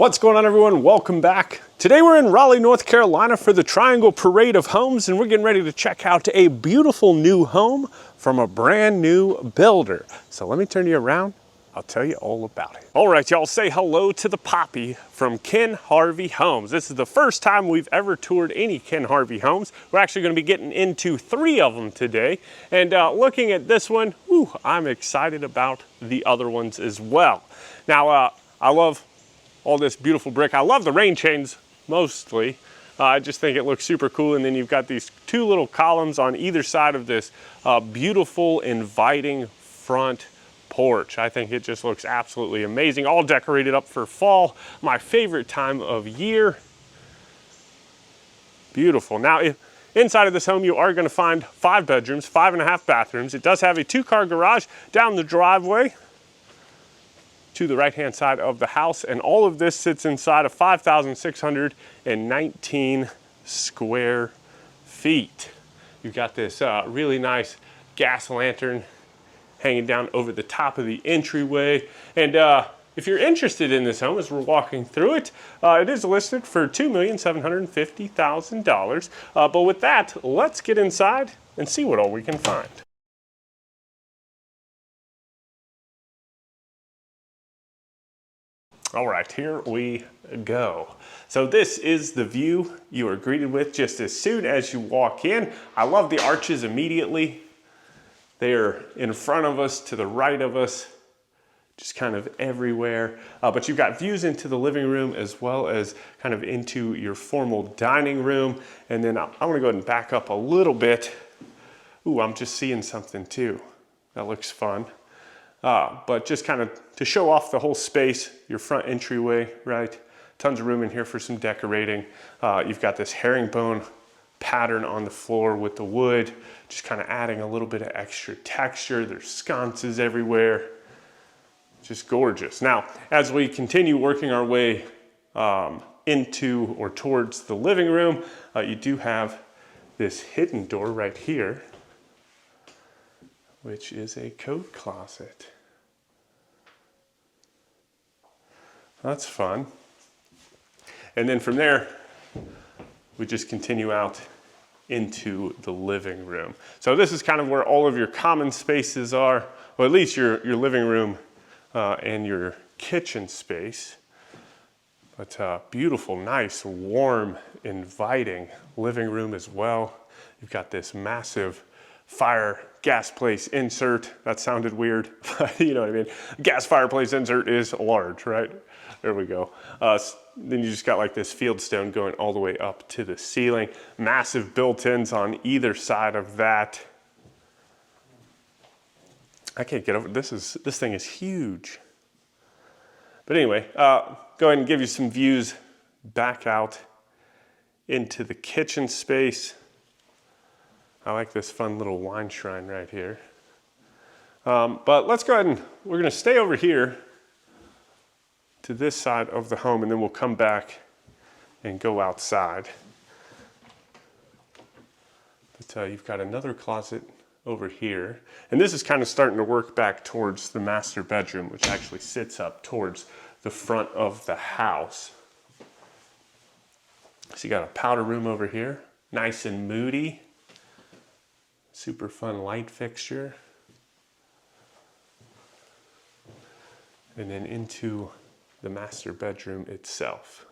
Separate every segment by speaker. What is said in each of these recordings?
Speaker 1: What's going on, everyone? Welcome back. Today we're in Raleigh, North Carolina for the Triangle Parade of Homes, and we're getting ready to check out a beautiful new home from a brand new builder. So let me turn you around. I'll tell you all about it. All right, y'all, say hello to the Poppy from Ken Harvey Homes. This is the first time we've ever toured any Ken Harvey Homes. We're actually going to be getting into 3 of them today. And looking at this one, I'm excited about the other ones as well. Now, I love all this beautiful brick. I love the rain chains mostly. I just think it looks super cool. And then you've got these 2 little columns on either side of this beautiful, inviting front porch. I think it just looks absolutely amazing. All decorated up for fall, my favorite time of year. Beautiful. Now, inside of this home, you are going to find 5 bedrooms, 5.5 bathrooms. It does have a 2-car garage down the driveway to the right-hand side of the house, and all of this sits inside of 5,619 square feet. You've got this really nice gas lantern hanging down over the top of the entryway. And if you're interested in this home as we're walking through it, it is listed for $2,750,000. But with that, let's get inside and see what all we can find. All right, here we go. So this is the view you are greeted with just as soon as you walk in. I love the arches immediately. They are in front of us, to the right of us, just kind of everywhere. But you've got views into the living room as well as kind of into your formal dining room. And then I'm gonna go ahead and back up a little bit. I'm just seeing something too. That looks fun. But just kind of to show off the whole space, your front entryway, right? Tons of room in here for some decorating. You've got this herringbone pattern on the floor with the wood, just kind of adding a little bit of extra texture. There's sconces everywhere. Just gorgeous. Now, as we continue working our way into or towards the living room, you do have this hidden door right here, which is a coat closet. That's fun. And then from there, we just continue out into the living room. So this is kind of where all of your common spaces are, or at least your living room and your kitchen space. But beautiful, nice, warm, inviting living room as well. You've got this massive fire gas place insert. That sounded weird, but you know what I mean. Gas fireplace insert is large, right? There we go. Then you just got like this fieldstone going all the way up to the ceiling. Massive built-ins on either side of that. I can't get over this. This thing is huge. But anyway, go ahead and give you some views back out into the kitchen space. I like this fun little wine shrine right here. But let's go ahead and we're going to stay over here to this side of the home, and then we'll come back and go outside. But you've got another closet over here, and this is kind of starting to work back towards the master bedroom, which actually sits up towards the front of the house. So you got a powder room over here, nice and moody. Super fun light fixture. And then into the master bedroom itself.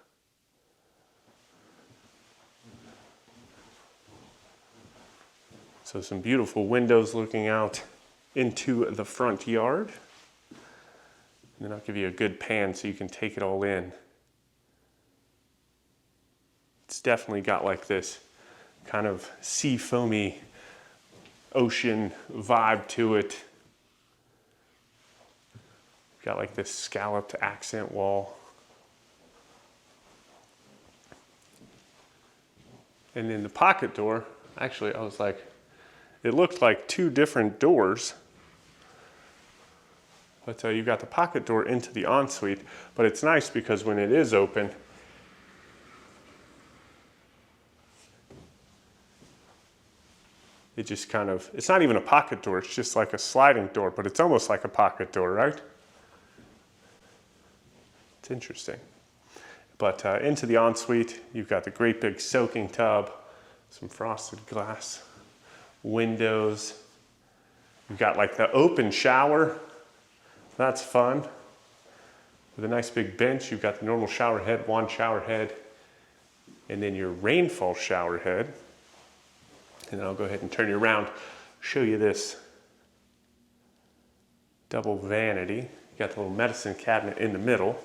Speaker 1: So some beautiful windows looking out into the front yard. And then I'll give you a good pan so you can take it all in. It's definitely got like this kind of sea foamy ocean vibe to it. Got like this scalloped accent wall. And then the pocket door, actually I was like, it looked like 2 different doors. But you've got the pocket door into the ensuite, but it's nice because when it is open, it just kind of, it's not even a pocket door, it's just like a sliding door, but it's almost like a pocket door, right? It's interesting. But into the ensuite, you've got the great big soaking tub, some frosted glass windows. You've got like the open shower. That's fun. With a nice big bench, you've got the normal shower head, one shower head, and then your rainfall shower head. And I'll go ahead and turn you around, show you this double vanity. You got the little medicine cabinet in the middle.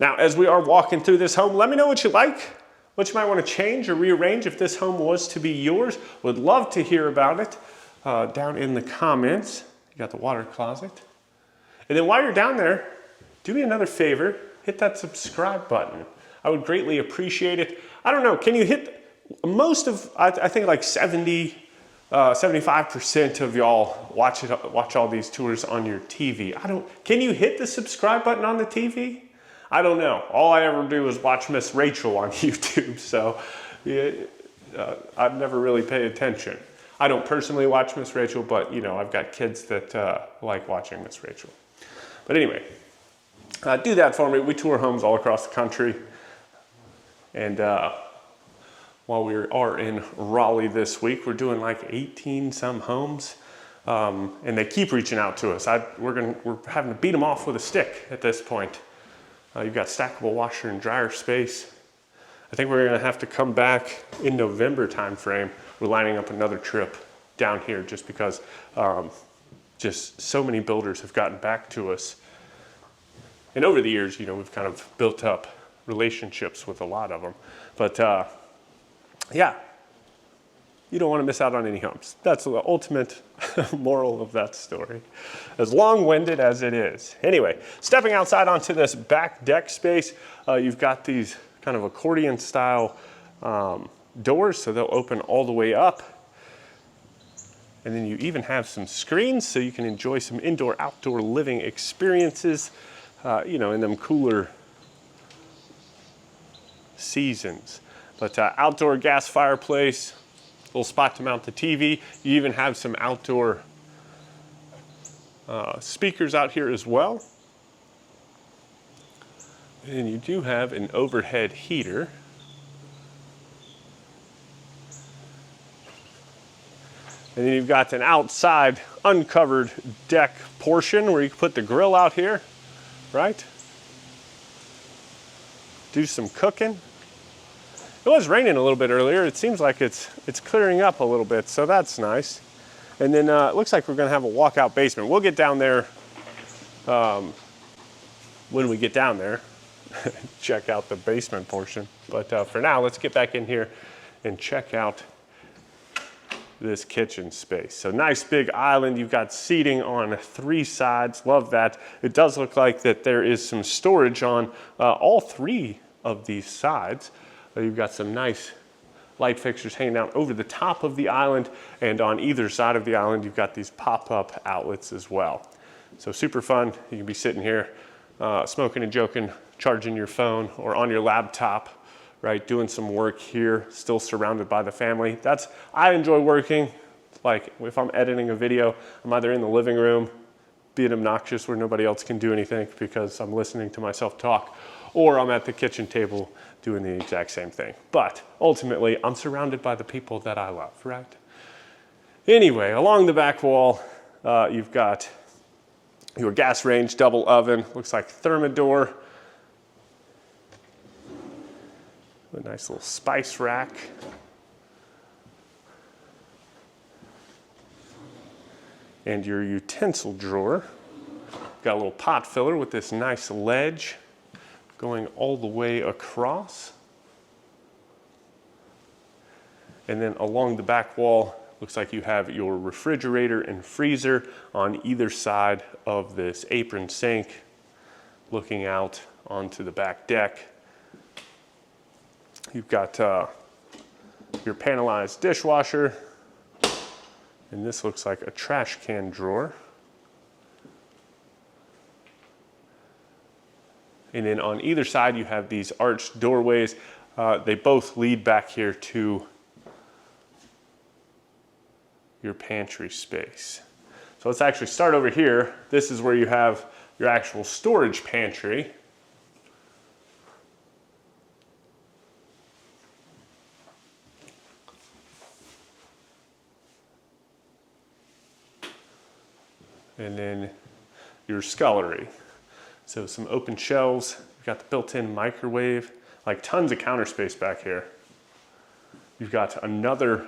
Speaker 1: Now, as we are walking through this home, let me know what you like, what you might want to change or rearrange if this home was to be yours. Would love to hear about it down in the comments. You got the water closet. And then while you're down there, do me another favor, hit that subscribe button. I would greatly appreciate it. I don't know, can you hit most of, I think like 75% of y'all watch all these tours on your TV. Can you hit the subscribe button on the TV? I don't know. All I ever do is watch Miss Rachel on YouTube, so yeah, I've never really paid attention. I don't personally watch Miss Rachel, but you know, I've got kids that like watching Miss Rachel. But anyway, do that for me. We tour homes all across the country. And while we are in Raleigh this week, we're doing like 18 some homes. And they keep reaching out to us. We're having to beat them off with a stick at this point. You've got stackable washer and dryer space. I think we're gonna have to come back in November timeframe. We're lining up another trip down here just because just so many builders have gotten back to us. And over the years, you know, we've kind of built up relationships with a lot of them. But yeah, you don't want to miss out on any homes. That's the ultimate moral of that story, as long-winded as it is. Anyway, stepping outside onto this back deck space, you've got these kind of accordion style doors, so they'll open all the way up. And then you even have some screens so you can enjoy some indoor-outdoor living experiences, you know, in them cooler seasons. But outdoor gas fireplace, little spot to mount the TV. You even have some outdoor speakers out here as well. And you do have an overhead heater. And then you've got an outside uncovered deck portion where you can put the grill out here, right? Do some cooking. It was raining a little bit earlier. It seems like it's clearing up a little bit, so that's nice. And then it looks like we're gonna have a walkout basement. We'll get down there when we get down there, check out the basement portion. But for now, let's get back in here and check out this kitchen space. So nice big island. You've got seating on 3 sides. Love that. It does look like that there is some storage on all 3 of these sides. You've got some nice light fixtures hanging down over the top of the island, and on either side of the island, you've got these pop-up outlets as well. So super fun. You can be sitting here smoking and joking, charging your phone or on your laptop, right? Doing some work here, still surrounded by the family. I enjoy working. Like if I'm editing a video, I'm either in the living room, being obnoxious where nobody else can do anything because I'm listening to myself talk, or I'm at the kitchen table doing the exact same thing. But ultimately, I'm surrounded by the people that I love, right? Anyway, along the back wall, you've got your gas range, double oven, looks like Thermador. A nice little spice rack. And your utensil drawer. Got a little pot filler with this nice ledge going all the way across. And then along the back wall, looks like you have your refrigerator and freezer on either side of this apron sink, looking out onto the back deck. You've got your panelized dishwasher, and this looks like a trash can drawer. And then on either side, you have these arched doorways. They both lead back here to your pantry space. So let's actually start over here. This is where you have your actual storage pantry. And then your scullery. So some open shelves. You've got the built-in microwave, like tons of counter space back here. You've got another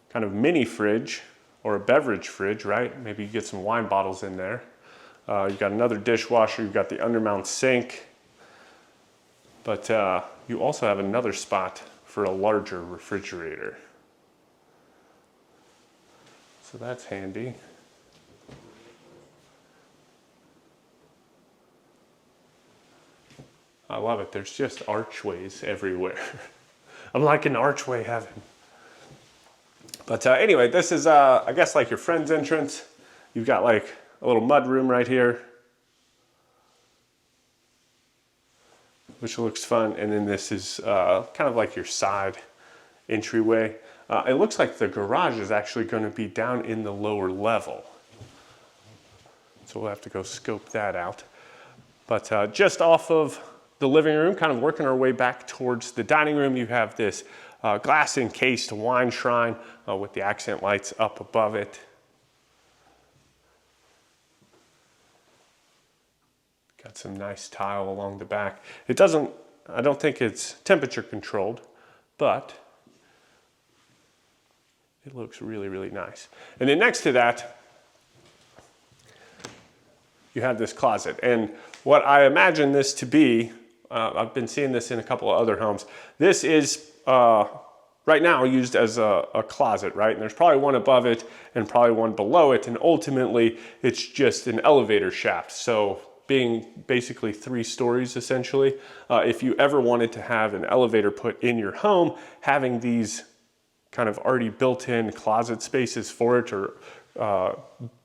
Speaker 1: kind of mini fridge or a beverage fridge, right? Maybe you get some wine bottles in there. You've got another dishwasher. You've got the undermount sink. But you also have another spot for a larger refrigerator. So that's handy. I love it. There's just archways everywhere. I'm like in archway heaven. But anyway, this is, I guess, like your friend's entrance. You've got like a little mud room right here, which looks fun. And then this is kind of like your side entryway. It looks like the garage is actually going to be down in the lower level. So we'll have to go scope that out. But just off of the living room, kind of working our way back towards the dining room, you have this glass encased wine shrine with the accent lights up above it. Got some nice tile along the back. It doesn't, I don't think it's temperature controlled, but it looks really, really nice. And then next to that, you have this closet. And what I imagine this to be, I've been seeing this in a couple of other homes. This is right now used as a closet, right? And there's probably one above it and probably one below it. And ultimately, it's just an elevator shaft. So being basically 3 stories, essentially, if you ever wanted to have an elevator put in your home, having these kind of already built-in closet spaces for it or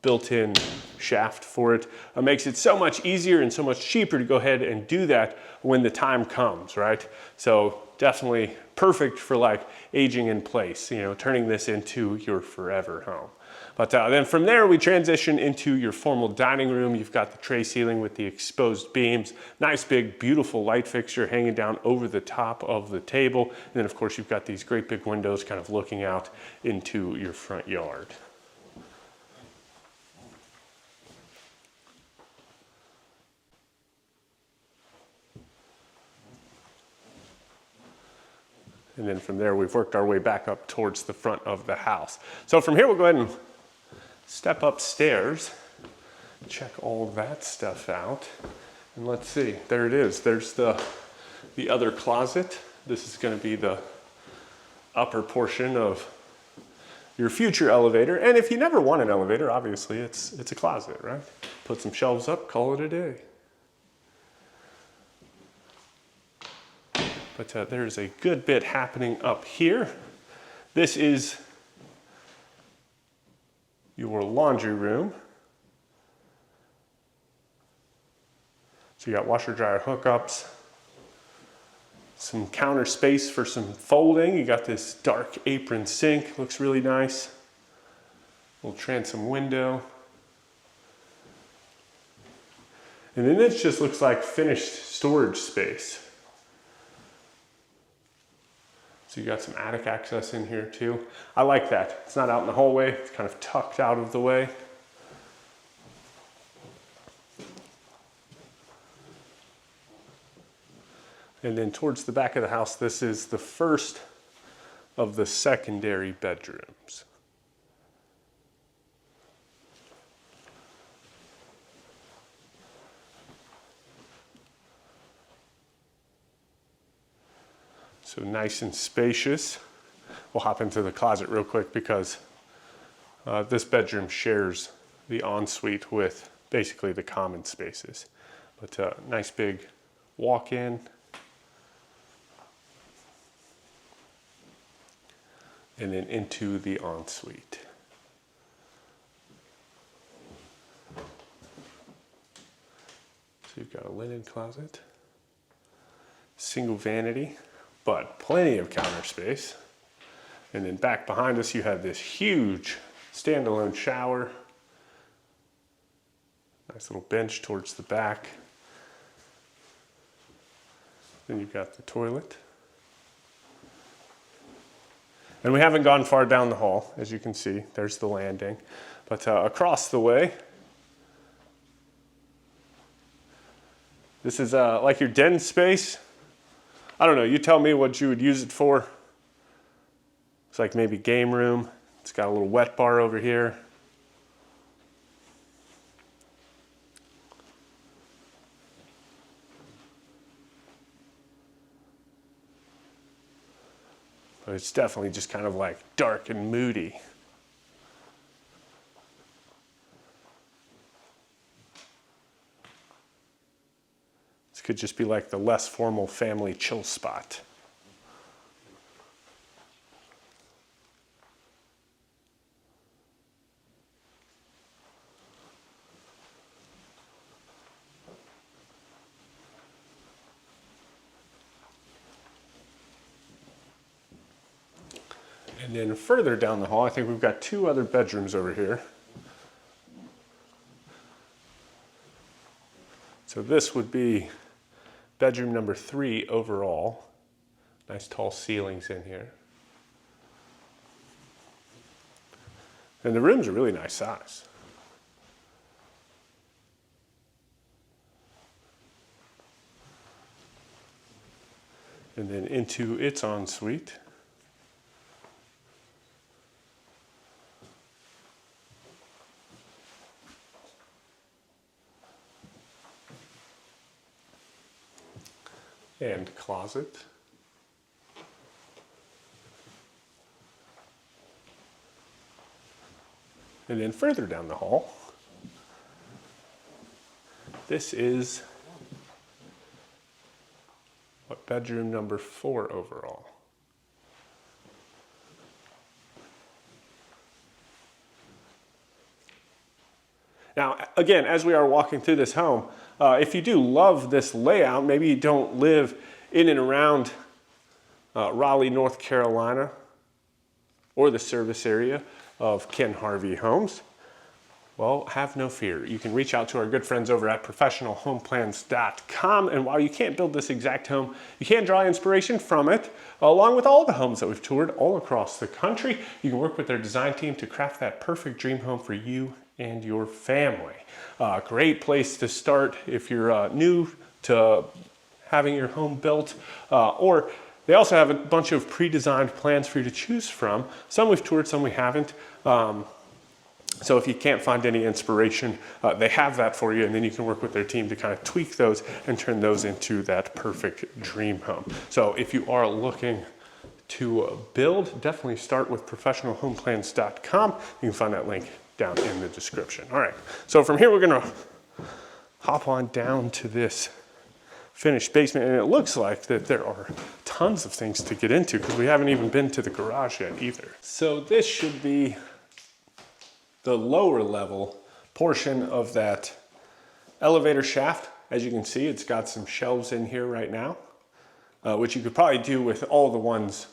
Speaker 1: built-in shaft for it makes it so much easier and so much cheaper to go ahead and do that when the time comes, right? So definitely perfect for like aging in place, you know, turning this into your forever home. But then from there, we transition into your formal dining room. You've got the tray ceiling with the exposed beams, nice big, beautiful light fixture hanging down over the top of the table. And then of course, you've got these great big windows kind of looking out into your front yard. And then from there, we've worked our way back up towards the front of the house. So from here, we'll go ahead and step upstairs, check all that stuff out. And let's see, there it is. There's the other closet. This is gonna be the upper portion of your future elevator. And if you never want an elevator, obviously it's a closet, right? Put some shelves up, call it a day. But there's a good bit happening up here. This is your laundry room. So you got washer dryer hookups, some counter space for some folding. You got this dark apron sink, looks really nice. Little transom window. And then this just looks like finished storage space. So you got some attic access in here too. I like that. It's not out in the hallway. It's kind of tucked out of the way. And then towards the back of the house, this is the first of the secondary bedrooms. So nice and spacious. We'll hop into the closet real quick because this bedroom shares the ensuite with basically the common spaces. But nice big walk-in. And then into the ensuite. So you've got a linen closet, single vanity, but plenty of counter space. And then back behind us, you have this huge standalone shower. Nice little bench towards the back. Then you've got the toilet. And we haven't gone far down the hall, as you can see. There's the landing. But across the way, this is like your den space. I don't know, you tell me what you would use it for. It's like maybe game room. It's got a little wet bar over here. But it's definitely just kind of like dark and moody. This could just be like the less formal family chill spot. And then further down the hall, I think we've got two other bedrooms over here. So this would be bedroom number 3 overall. Nice tall ceilings in here. And the rooms are really nice size. And then into its ensuite. And closet. And then further down the hall, this is bedroom number 4 overall. Now, again, as we are walking through this home, if you do love this layout, maybe you don't live in and around Raleigh, North Carolina, or the service area of Ken Harvey Homes, well, have no fear. You can reach out to our good friends over at professionalhomeplans.com, and while you can't build this exact home, you can draw inspiration from it, along with all the homes that we've toured all across the country. You can work with their design team to craft that perfect dream home for you and your family. Great place to start if you're new to having your home built, or they also have a bunch of pre-designed plans for you to choose from. Some we've toured, some we haven't. So if you can't find any inspiration, they have that for you, and then you can work with their team to kind of tweak those and turn those into that perfect dream home. So if you are looking to build, definitely start with professionalhomeplans.com. You can find that link down in the description. All right, so from here we're gonna hop on down to this finished basement, and it looks like that there are tons of things to get into because we haven't even been to the garage yet either. So this should be the lower level portion of that elevator shaft. As you can see, it's got some shelves in here right now, which you could probably do with all the ones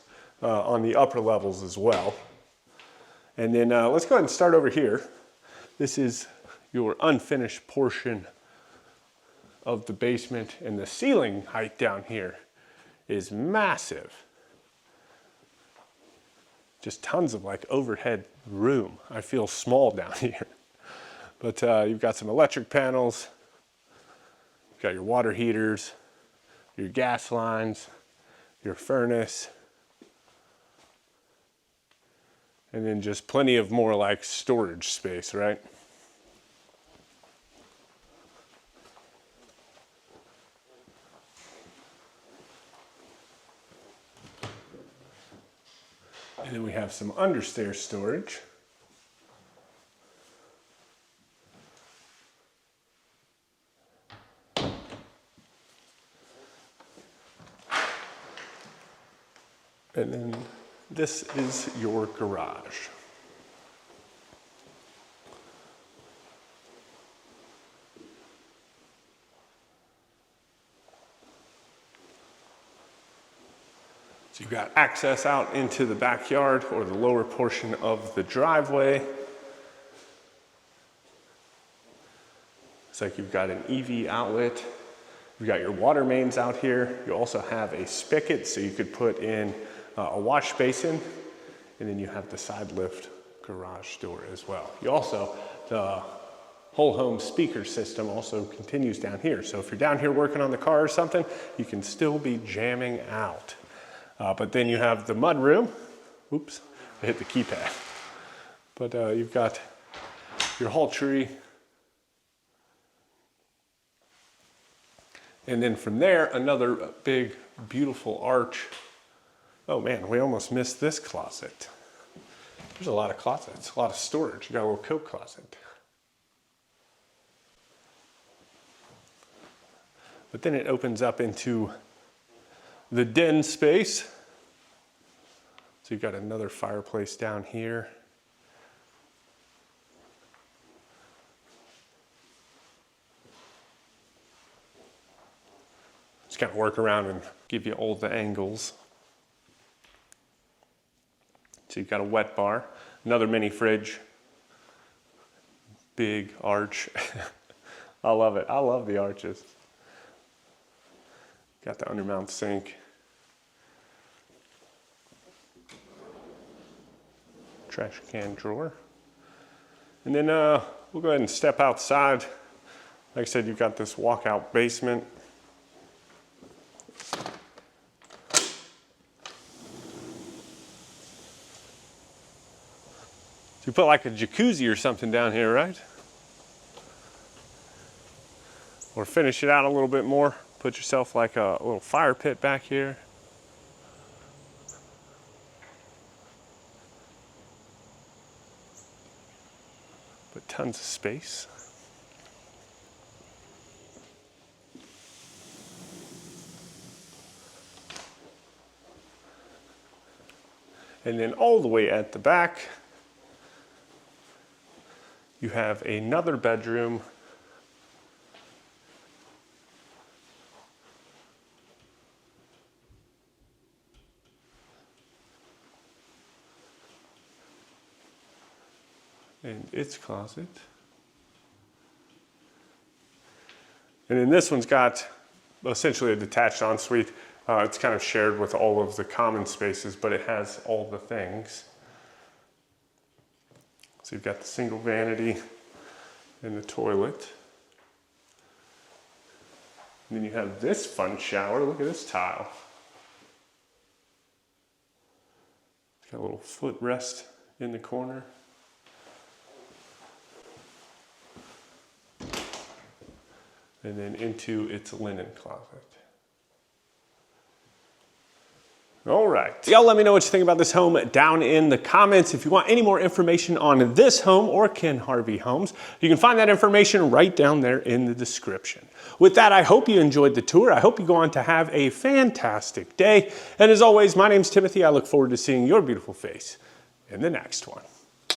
Speaker 1: on the upper levels as well. And then let's go ahead and start over here. This is your unfinished portion of the basement, and the ceiling height down here is massive. Just tons of like overhead room. I feel small down here. But you've got some electric panels, you've got your water heaters, your gas lines, your furnace, and then just plenty of more like storage space, right? And then we have some understairs storage. And then this is your garage. So you've got access out into the backyard or the lower portion of the driveway. Looks like you've got an EV outlet. You've got your water mains out here. You also have a spigot, so you could put in a wash basin, and then you have the side lift garage door as well. You also, the whole home speaker system also continues down here. So if you're down here working on the car or something, you can still be jamming out. But then you have the mud room. Oops, I hit the keypad. But you've got your hall tree. And then from there, another big, beautiful arch. Oh man, we almost missed this closet. There's a lot of closets, a lot of storage. You got a little coat closet. But then it opens up into the den space. So you've got another fireplace down here. Just kind of work around and give you all the angles. So you've got a wet bar, another mini fridge, big arch. I love it. I love the arches. Got the undermount sink. Trash can drawer. And then we'll go ahead and step outside. Like I said, you've got this walkout basement. So you put like a jacuzzi or something down here, right? Or finish it out a little bit more. Put yourself like a little fire pit back here. But tons of space. And then all the way at the back, you have another bedroom. And its closet. And then this one's got essentially a detached ensuite. It's kind of shared with all of the common spaces, but it has all the things. So you've got the single vanity and the toilet. And then you have this fun shower. Look at this tile. It's got a little footrest in the corner. And then into its linen closet. All right. Y'all let me know what you think about this home down in the comments. If you want any more information on this home or Ken Harvey Homes, you can find that information right down there in the description. With that, I hope you enjoyed the tour. I hope you go on to have a fantastic day. And as always, my name's Timothy. I look forward to seeing your beautiful face in the next one.